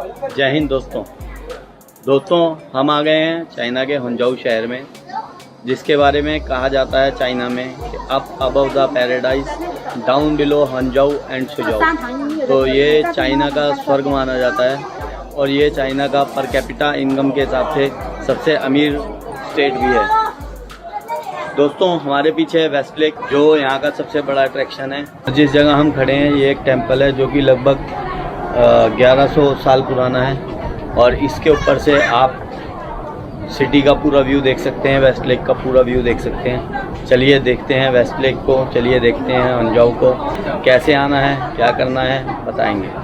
जय हिंद दोस्तों हम आ गए हैं चाइना के हंझाऊ शहर में, जिसके बारे में कहा जाता है चाइना में कि up above the paradise, down below Hangzhou and Suzhou. तो ये चाइना का स्वर्ग माना जाता है और ये चाइना का पर कैपिटा इनकम के हिसाब से सबसे अमीर स्टेट भी है। दोस्तों हमारे पीछे है वेस्ट लेक, जो यहाँ का सबसे बड़ा अट्रैक्शन है। जिस जगह हम खड़े हैं ये एक टेम्पल है जो कि लगभग 1100 साल पुराना है और इसके ऊपर से आप सिटी का पूरा व्यू देख सकते हैं, वेस्ट लेक का पूरा व्यू देख सकते हैं। चलिए देखते हैं वेस्ट लेक को, चलिए देखते हैं हंझाऊ को। कैसे आना है, क्या करना है, बताएंगे।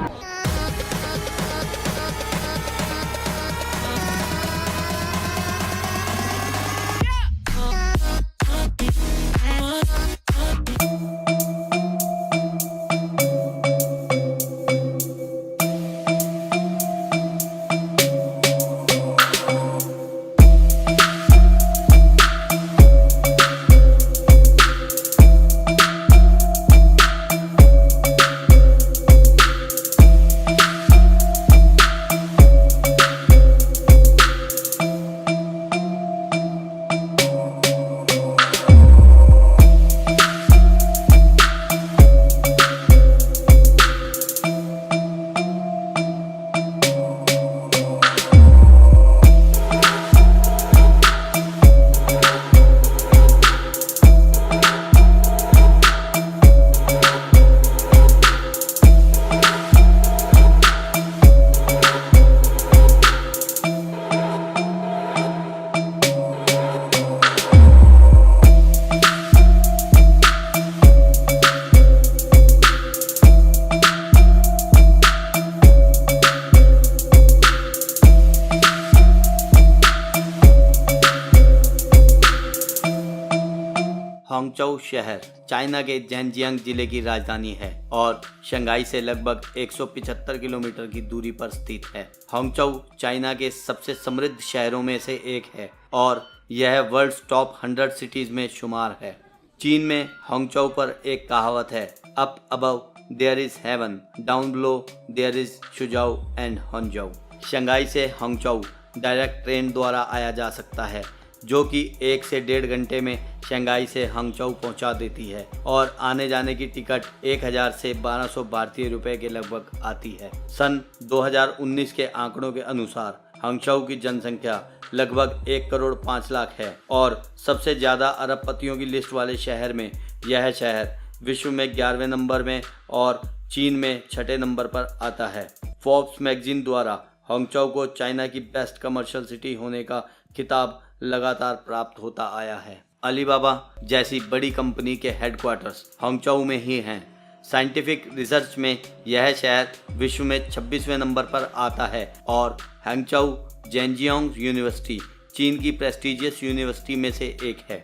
हंझाऊ शहर चाइना के झेनजियांग जिले की राजधानी है और शंघाई से लगभग 175 किलोमीटर की दूरी पर स्थित है। हंझाऊ चाइना के सबसे समृद्ध शहरों में से एक है और यह वर्ल्ड टॉप 100 सिटीज में शुमार है। चीन में हंझाऊ पर एक कहावत है, up above there is heaven, down below there is Suzhou and Hangzhou. Shanghai से हंझाऊ डायरेक्ट ट्रेन द्वारा आया जा सकता है, जो कि 1 से 1.5 घंटे में शंघाई से हंझाऊ पहुंचा देती है और आने जाने की टिकट 1000 से 1200 भारतीय रुपए के लगभग आती है। सन 2019 के आंकड़ों के अनुसार हंझाऊ की जनसंख्या लगभग 1 करोड़ 5 लाख है और सबसे ज़्यादा अरबपतियों की लिस्ट वाले शहर में यह शहर विश्व में 11वें नंबर में और चीन में 6ठे नंबर पर आता है। फोर्ब्स मैगजीन द्वारा हंझाऊ को चाइना की बेस्ट कमर्शियल सिटी होने का खिताब लगातार प्राप्त होता आया है। अलीबाबा जैसी बड़ी कंपनी के हेडक्वार्टर्स हंझाऊ में ही हैं। साइंटिफिक रिसर्च में यह शहर विश्व में 26वें नंबर पर आता है और हंझाऊ झेनजियांग यूनिवर्सिटी चीन की प्रेस्टिजियस यूनिवर्सिटी में से एक है।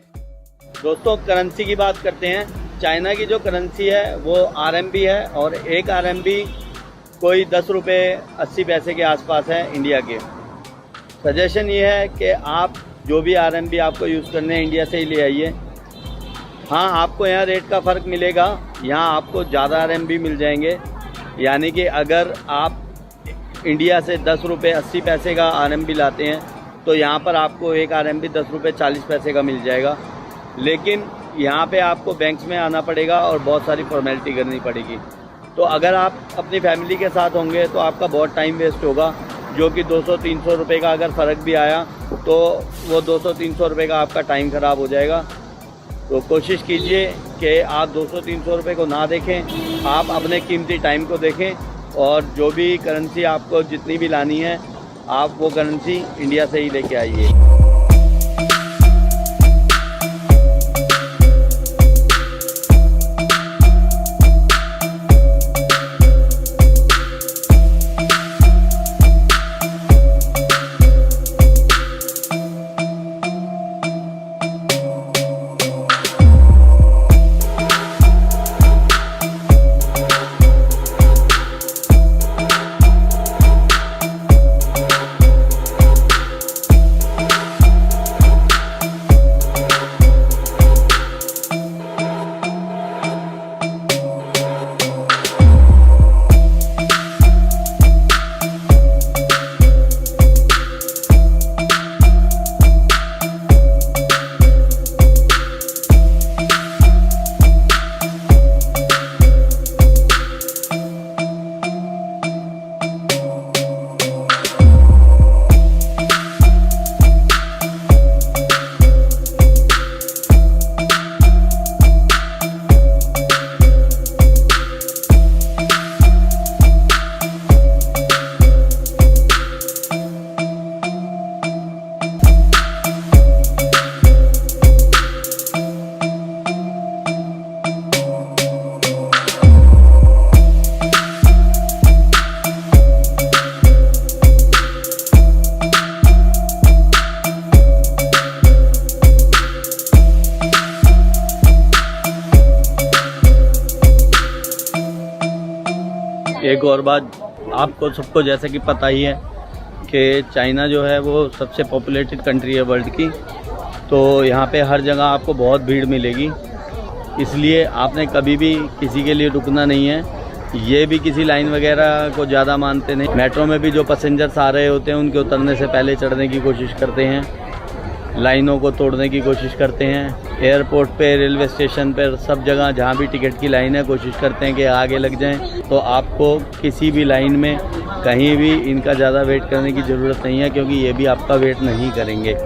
दोस्तों करेंसी की बात करते हैं। चाइना की जो करेंसी है वो RMB है और एक RMB कोई 10 रुपये 80 पैसे के आसपास है इंडिया के। सजेशन ये है कि आप जो भी RMB आपको यूज़ करने हैं इंडिया से ही ले आइए। हाँ, आपको यहाँ रेट का फ़र्क मिलेगा, यहाँ आपको ज़्यादा RMB मिल जाएंगे। यानी कि अगर आप इंडिया से 10 रुपये 80 पैसे का RMB लाते हैं तो यहाँ पर आपको एक RMB 10 रुपये 40 पैसे का मिल जाएगा। लेकिन यहाँ पे आपको बैंक्स में आना पड़ेगा और बहुत सारी फॉर्मेलिटी करनी पड़ेगी। तो अगर आप अपनी फैमिली के साथ होंगे तो आपका बहुत टाइम वेस्ट होगा, जो कि 200-300 रुपये का अगर फ़र्क भी आया तो वो 200-300 रुपये का आपका टाइम ख़राब हो जाएगा। तो कोशिश कीजिए कि आप 200-300 रुपये को ना देखें, आप अपने कीमती टाइम को देखें और जो भी करेंसी आपको जितनी भी लानी है आप वो करेंसी इंडिया से ही लेके आइए। एक और बात, आपको सबको जैसे कि पता ही है कि चाइना जो है वो सबसे पॉपुलेटेड कंट्री है वर्ल्ड की, तो यहाँ पे हर जगह आपको बहुत भीड़ मिलेगी, इसलिए आपने कभी भी किसी के लिए रुकना नहीं है। ये भी किसी लाइन वगैरह को ज़्यादा मानते नहीं। मेट्रो में भी जो पैसेंजर्स आ रहे होते हैं उनके उतरने से पहले चढ़ने की कोशिश करते हैं, लाइनों को तोड़ने की कोशिश करते हैं। एयरपोर्ट पे, रेलवे स्टेशन पर, सब जगह जहाँ भी टिकट की लाइन है कोशिश करते हैं कि आगे लग जाएं। तो आपको किसी भी लाइन में कहीं भी इनका ज़्यादा वेट करने की ज़रूरत नहीं है, क्योंकि ये भी आपका वेट नहीं करेंगे।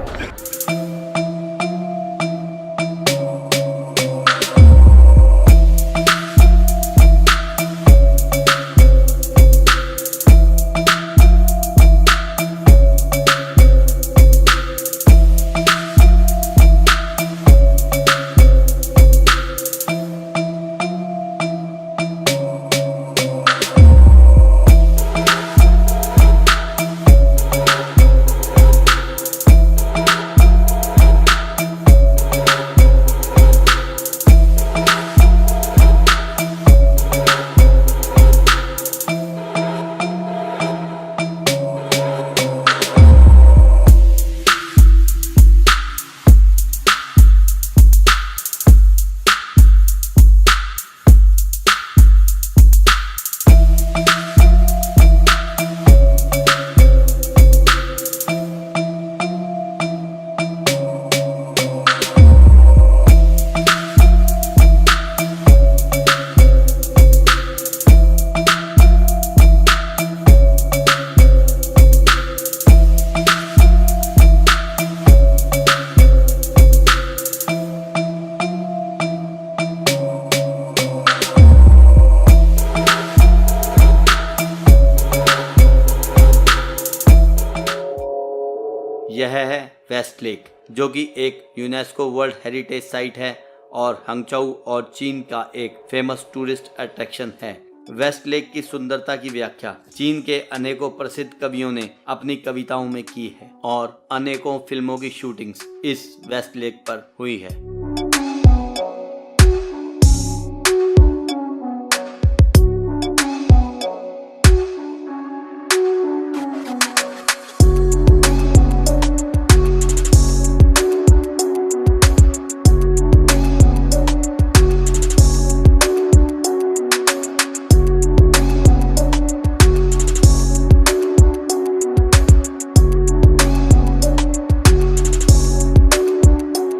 यह है वेस्ट लेक, जो कि एक यूनेस्को वर्ल्ड हेरिटेज साइट है और हंगचोउ और चीन का एक फेमस टूरिस्ट अट्रैक्शन है। वेस्ट लेक की सुंदरता की व्याख्या चीन के अनेकों प्रसिद्ध कवियों ने अपनी कविताओं में की है और अनेकों फिल्मों की शूटिंग्स इस वेस्ट लेक पर हुई है।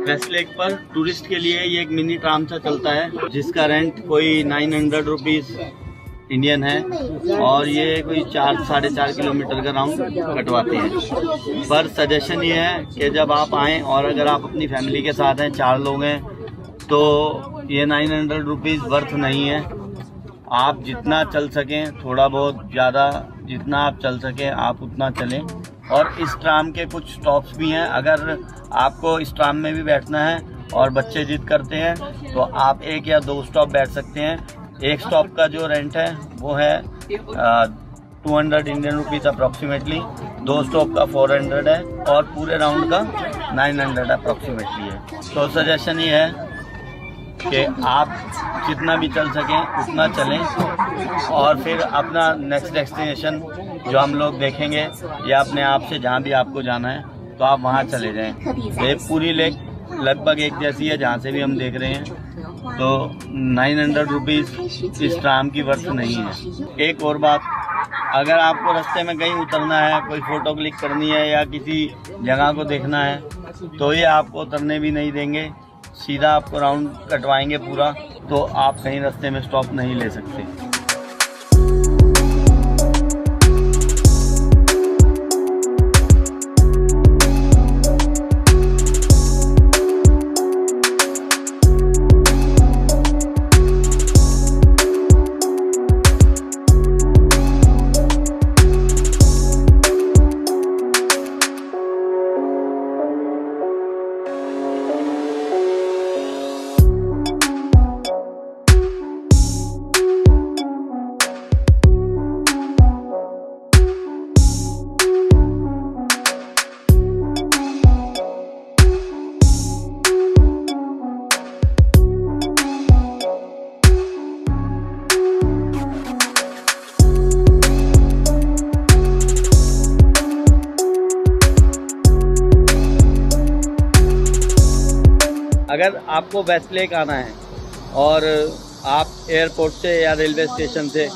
वेस्ट लेक पर टूरिस्ट के लिए ये एक मिनी ट्राम सा चलता है, जिसका रेंट कोई 900 रुपीज़ इंडियन है और ये कोई 4-4.5 किलोमीटर का राउंड कटवाते हैं। पर सजेशन ये है कि जब आप आएँ और अगर आप अपनी फैमिली के साथ हैं, 4 लोग हैं, तो ये 900 रुपीज़ वर्थ नहीं है। आप जितना चल सकें, थोड़ा बहुत ज़्यादा जितना आप चल सकें आप उतना चलें। और इस ट्राम के कुछ स्टॉप्स भी हैं, अगर आपको इस ट्राम में भी बैठना है और बच्चे जिद करते हैं तो आप 1 या 2 स्टॉप बैठ सकते हैं। एक स्टॉप का जो रेंट है वो है 200 इंडियन रुपीज़ अप्रॉक्सीमेटली, 2 स्टॉप का 400 है और पूरे राउंड का 900 अप्रॉक्सीमेटली है। तो सजेशन ये है कि आप जितना भी चल सकें उतना चलें और फिर अपना नेक्स्ट डेस्टिनेशन जो हम लोग देखेंगे या अपने आप से जहाँ भी आपको जाना है तो आप वहाँ चले जाएं। ये पूरी लेक लगभग एक जैसी है जहाँ से भी हम देख रहे हैं, तो 900 रुपीज़ इस ट्राम की वर्थ नहीं है। एक और बात, अगर आपको रास्ते में कहीं उतरना है, कोई फ़ोटो क्लिक करनी है या किसी जगह को देखना है, तो ये आपको उतरने भी नहीं देंगे, सीधा आपको राउंड कटवाएंगे पूरा, तो आप कहीं रास्ते में स्टॉप नहीं ले सकते। अगर आपको वेस्टलेक आना है और आप एयरपोर्ट से या रेलवे स्टेशन से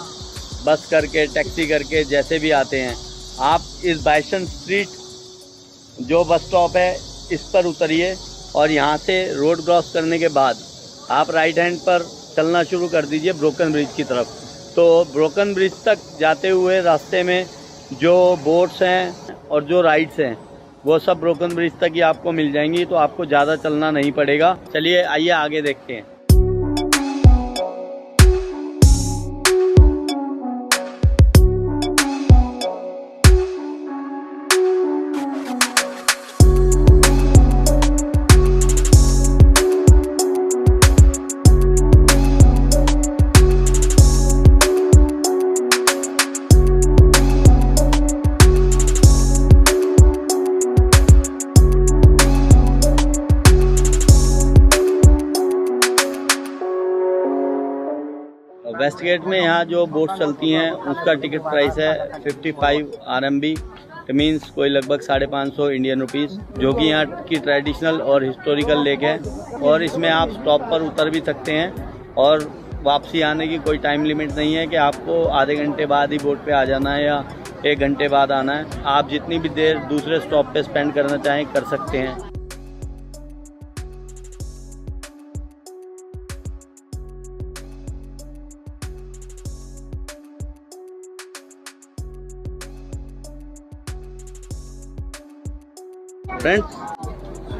बस करके टैक्सी करके जैसे भी आते हैं, आप इस बाइसन स्ट्रीट जो बस स्टॉप है इस पर उतरिए और यहाँ से रोड क्रॉस करने के बाद आप राइट हैंड पर चलना शुरू कर दीजिए ब्रोकन ब्रिज की तरफ। तो ब्रोकन ब्रिज तक जाते हुए रास्ते में जो बोट्स हैं और जो राइड्स हैं वो सब ब्रोकन ब्रिज तक ही आपको मिल जाएंगी, तो आपको ज़्यादा चलना नहीं पड़ेगा। चलिए आइए आगे देखते हैं। वेस्ट गेट में यहाँ जो बोट चलती हैं उसका टिकट प्राइस है 55 RMB, मीन्स कोई लगभग 550 इंडियन रुपीज़, जो कि यहाँ की ट्रेडिशनल और हिस्टोरिकल लेक है। और इसमें आप स्टॉप पर उतर भी सकते हैं और वापसी आने की कोई टाइम लिमिट नहीं है कि आपको आधे घंटे बाद ही बोट पे आ जाना है या 1 घंटे बाद आना है। आप जितनी भी देर दूसरे स्टॉप पे स्पेंड करना चाहें कर सकते हैं। फ्रेंड्स,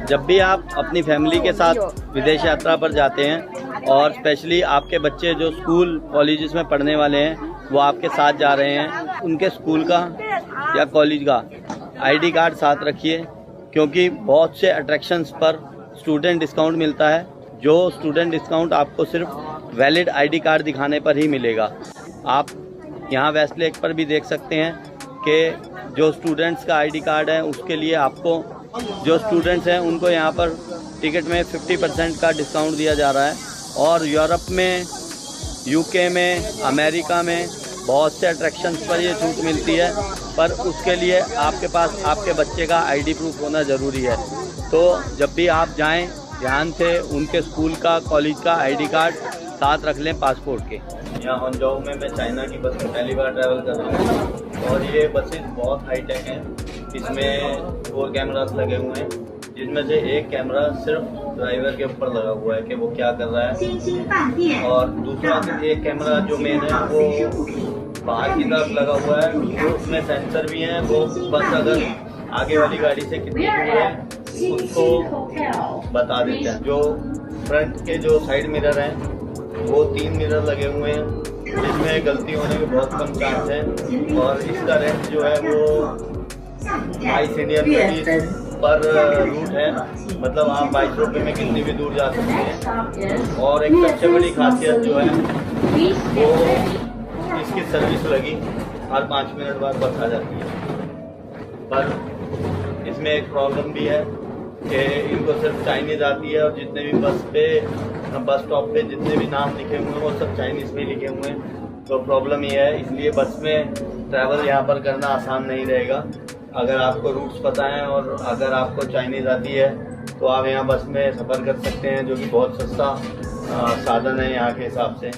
जब भी आप अपनी फैमिली के साथ विदेश यात्रा पर जाते हैं और स्पेशली आपके बच्चे जो स्कूल कॉलेजेस में पढ़ने वाले हैं वो आपके साथ जा रहे हैं, उनके स्कूल का या कॉलेज का आईडी कार्ड साथ रखिए, क्योंकि बहुत से अट्रैक्शंस पर स्टूडेंट डिस्काउंट मिलता है। जो स्टूडेंट डिस्काउंट आपको सिर्फ वैलिड आईडी कार्ड दिखाने पर ही मिलेगा। आप यहाँ वेस्टलेक पर भी देख सकते हैं कि जो स्टूडेंट्स का आईडी कार्ड है उसके लिए आपको, जो स्टूडेंट्स हैं उनको यहाँ पर टिकट में 50% का डिस्काउंट दिया जा रहा है। और यूरोप में, यूके में, अमेरिका में बहुत से अट्रैक्शंस पर ये छूट मिलती है, पर उसके लिए आपके पास आपके बच्चे का आईडी प्रूफ होना ज़रूरी है। तो जब भी आप जाएं ध्यान से उनके स्कूल का, कॉलेज का आईडी कार्ड साथ रख लें पासपोर्ट के। यहाँ हांगझोउ में मैं चाइना की बस में पहली बार ट्रैवल कर रहा हूँ और ये बसेस बहुत हाईटेक हैं। इसमें 4 कैमरास लगे हुए हैं, जिसमें से एक कैमरा सिर्फ ड्राइवर के ऊपर लगा हुआ है कि वो क्या कर रहा है, और दूसरा एक कैमरा जो मेन है वो बाहर की तरफ लगा हुआ है। तो उसमें सेंसर भी हैं, वो बस अगर आगे वाली गाड़ी से कितनी दूर है उसको बता देते हैं। जो फ्रंट के जो साइड मिरर हैं वो 3 मिरर लगे हुए हैं, जिसमें गलती होने के बहुत कम चांस हैं। और इसका रेंज जो है वो 22 इंडियन रुपीज़ पर रूट है, मतलब आप 22 रुपये में कितनी भी दूर जा सकते हैं। और एक सबसे बड़ी खासियत जो है वो इसकी सर्विस लगी, हर 5 मिनट बाद बस आ जाती है। पर इसमें एक प्रॉब्लम भी है कि इनको सिर्फ चाइनीज़ आती है, और जितने भी बस स्टॉप पे जितने भी नाम लिखे हुए हैं वो सब चाइनीज़ में लिखे हुए हैं। तो प्रॉब्लम ये है, इसलिए बस में ट्रैवल यहाँ पर करना आसान नहीं रहेगा। अगर आपको रूट्स पता है और अगर आपको चाइनीज़ आती है तो आप यहाँ बस में सफ़र कर सकते हैं, जो कि बहुत सस्ता साधन है यहाँ के हिसाब से।